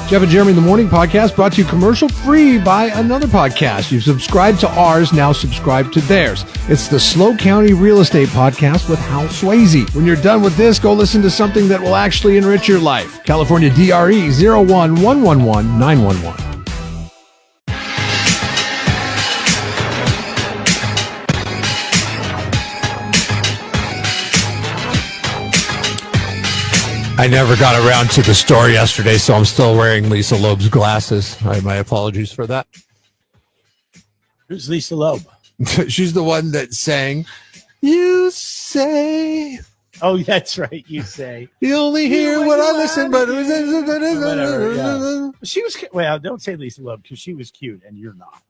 Jeff and Jeremy in the Morning podcast brought to you commercial free by another podcast. You've subscribed to ours, now subscribe to theirs. It's the Slow County Real Estate Podcast with Hal Swayze. When you're done with this, go listen to something that will actually enrich your life. California DRE 011111911. I never got around to the story yesterday, so I'm still wearing Lisa Loeb's glasses. My apologies for that. Who's Lisa Loeb? She's the one that sang, "You say." Oh, that's right. You say. You only hear what I listen, but whatever. Yeah. She was, well, don't say Lisa Loeb because she was cute and you're not.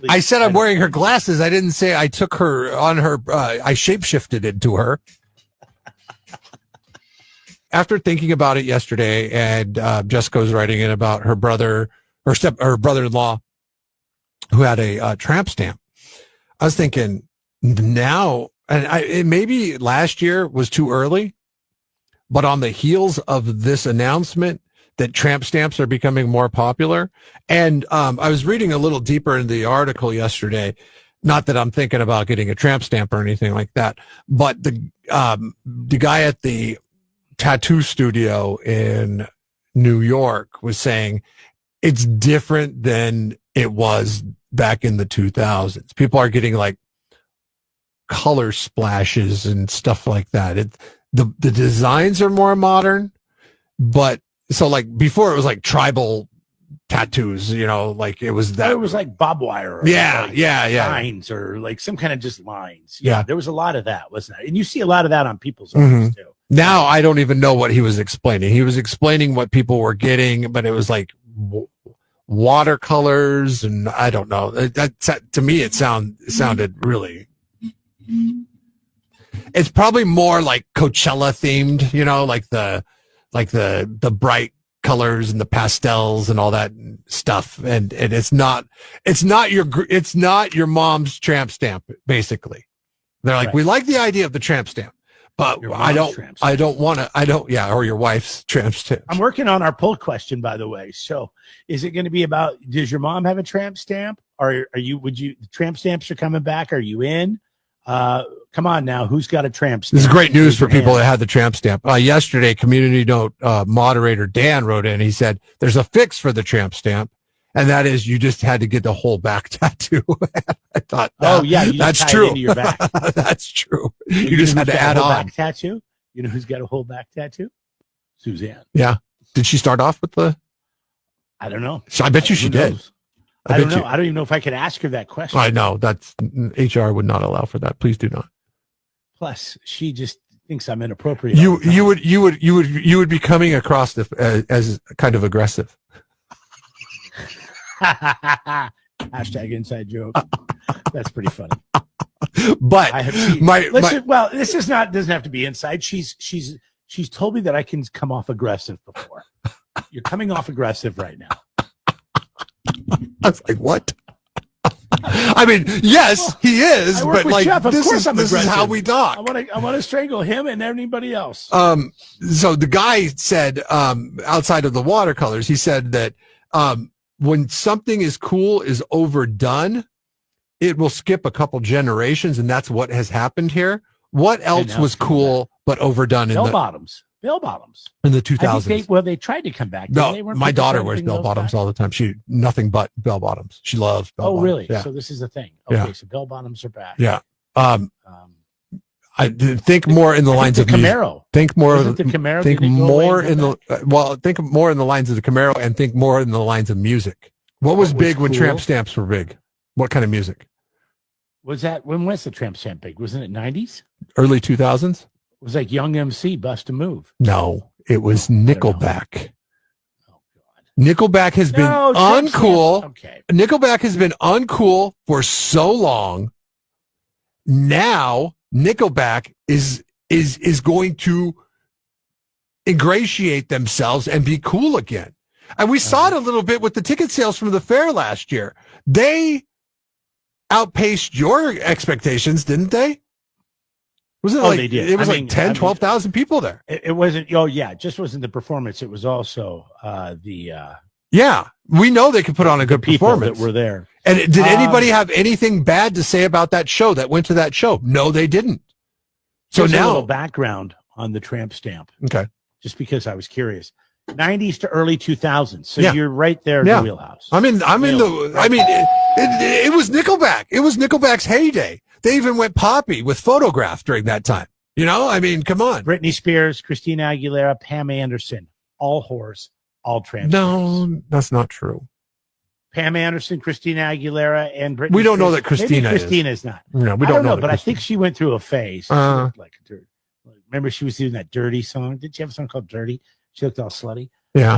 I said I'm wearing her glasses. I didn't say I took her on her, I shapeshifted into her. After thinking about it yesterday, and Jessica was writing in about her brother, her brother-in-law, who had a tramp stamp. I was thinking now, and maybe last year was too early, but on the heels of this announcement that tramp stamps are becoming more popular, and I was reading a little deeper in the article yesterday. Not that I'm thinking about getting a tramp stamp or anything like that, but the guy at the tattoo studio in New York was saying it's different than it was back in the 2000s. People are getting like color splashes and stuff like that. The designs are more modern, but so like before it was like tribal tattoos, you know, like it was that. It was like barbed wire. Or yeah. Lines or like some kind of just lines. Yeah. There was a lot of that, wasn't it? And you see a lot of that on people's arms too. Now I don't even know what he was explaining. He was explaining what people were getting, but it was like watercolors, and I don't know. That to me, it sounded really. It's probably more like Coachella themed, you know, like the bright colors and the pastels and all that stuff, and it's not your mom's tramp stamp. Basically, they're like, we like the idea of the tramp stamp. But I don't want to, or your wife's tramp stamp. I'm working on our poll question, by the way. So is it going to be about, does your mom have a tramp stamp? Or the tramp stamps are coming back? Are you in? Come on now. Who's got a tramp stamp? This is great news for people that had the tramp stamp. Yesterday, Community Note moderator Dan wrote in. He said, there's a fix for the tramp stamp. And that is, you just had to get the whole back tattoo. I thought, that's true. Into your back. That's true. You just had to add on. Back tattoo? You know who's got a whole back tattoo? Suzanne. Yeah. Did she start off with the? I don't know. So I bet you she did. I don't know. I don't even know if I could ask her that question. I know that's HR would not allow for that. Please do not. Plus, she just thinks I'm inappropriate. You would be coming across as kind of aggressive. Hashtag inside joke. That's pretty funny. But I have this is not doesn't have to be inside. She's told me that I can come off aggressive before. You're coming off aggressive right now. I was like, what? I mean, yes, he is, but like Jeff. Of course I'm this is how we talk. I want to strangle him and anybody else. So the guy said, outside of the watercolors, he said that when something is overdone, it will skip a couple generations, and that's what has happened here. What else was cool but overdone Bell bottoms in the 2000s? They tried to come back. No, my daughter wears bell bottoms all the time. She nothing but bell bottoms. She loves bell bottoms. Oh, really? Yeah. So this is a thing. Okay, so bell bottoms are back. Yeah. I think more in the lines of Camaro. Think more of the Camaro. Think more in the think more in the lines of the Camaro, and think more in the lines of music. What was big when tramp stamps were big? What kind of music? When was the tramp stamp big? Wasn't it 90s? Early 2000s? It was like Young MC, Bust a Move. No, it was Nickelback. Oh God. Nickelback has been uncool. Okay. Nickelback has been uncool for so long. Now Nickelback is going to ingratiate themselves and be cool again. And we saw it a little bit with the ticket sales from the fair last year. They outpaced your expectations, didn't they? Was it Oh, like, they did. it was I like mean, 10, 12,000 people there. It wasn't. Oh, yeah. It just wasn't the performance. It was also Yeah. We know they could put on a good people performance. that were there. And did anybody have anything bad to say about that show that went to that show? No, they didn't. So Here's a now, little background on the Tramp stamp, okay. just because I was curious. 90s to early 2000s. So Yeah. you're right there in Yeah. the wheelhouse. I'm in the, I mean, it was Nickelback. It was Nickelback's heyday. They even went poppy with Photograph during that time. You know, I mean, come on. Britney Spears, Christina Aguilera, Pam Anderson, all whores, all Tramp stamps. No, that's not true. Pam Anderson, Christina Aguilera, and Britney We don't know Spears. that Christina Maybe Christina's not. No, we I don't know. but I think she went through a phase. She Uh, looked like remember she was doing that Dirty song. Did she have a song called Dirty? She looked all slutty. Yeah.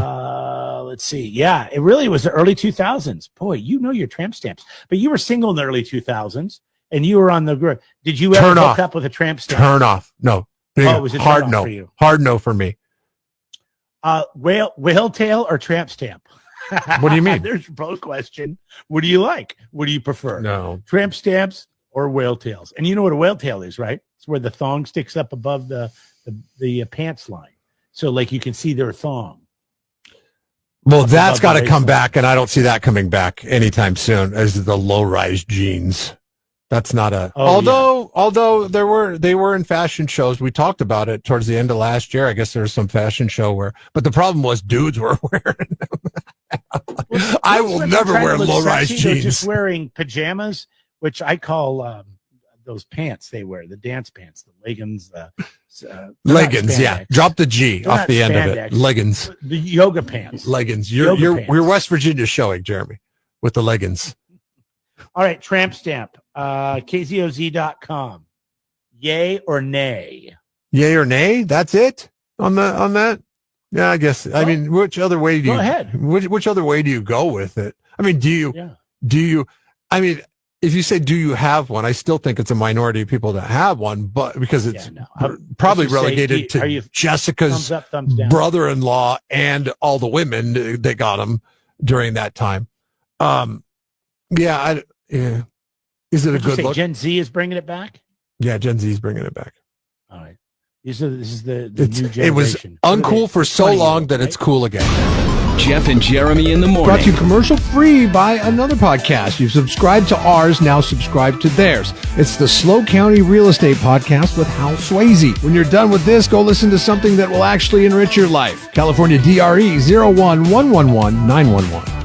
Let's see. Yeah, it really was the early 2000s. Boy, you know your Tramp stamps. But you were single in the early 2000s, and you were on the group. Did you ever Turn hook off. up with a Tramp stamp? Turn off. No. Oh, it was a turn hard off no. for you. Hard no for me. Whale tail or Tramp stamp? What do you mean? There's your poll question. What do you like? What do you prefer? No. Tramp stamps or whale tails? And you know what a whale tail is, right? It's where the thong sticks up above the pants line. So like you can see their thong. Well, that's got to above come the back, and I don't see that coming back anytime soon. As the low-rise jeans, that's not a. Although they were in fashion shows. We talked about it towards the end of last year. I guess there was some fashion show but the problem was dudes were wearing them. I will never wear low-rise They're jeans. just wearing pajamas, which I call those pants they wear, the dance pants, the leggings, Leggings, yeah. Drop the G They're off not the end of spandex. it. Leggings. The yoga pants. Leggings. Yoga pants. We're West Virginia showing, Jeremy, with the leggings. All right, Tramp stamp. KZOZ.com. Yay or nay? Yay or nay? That's it on that. Yeah, I guess. I mean, which other way do you Go ahead. Which other way do you go with it? I mean, do you? I mean, if you say do you have one, I still think it's a minority of people that have one, but because it's probably relegated to Jessica's thumbs up, thumbs down? brother-in-law and all the women that got them during that time. Yeah. Is it a good look? Gen Z is bringing it back? Yeah, Gen Z is bringing it back. All right. This is the new generation. It was uncool for so long that it's cool again. Jeff and Jeremy in the morning. Brought to you commercial free by another podcast. You've subscribed to ours, now subscribe to theirs. It's the Slow County Real Estate Podcast with Hal Swayze. When you're done with this, go listen to something that will actually enrich your life. California DRE 011111911.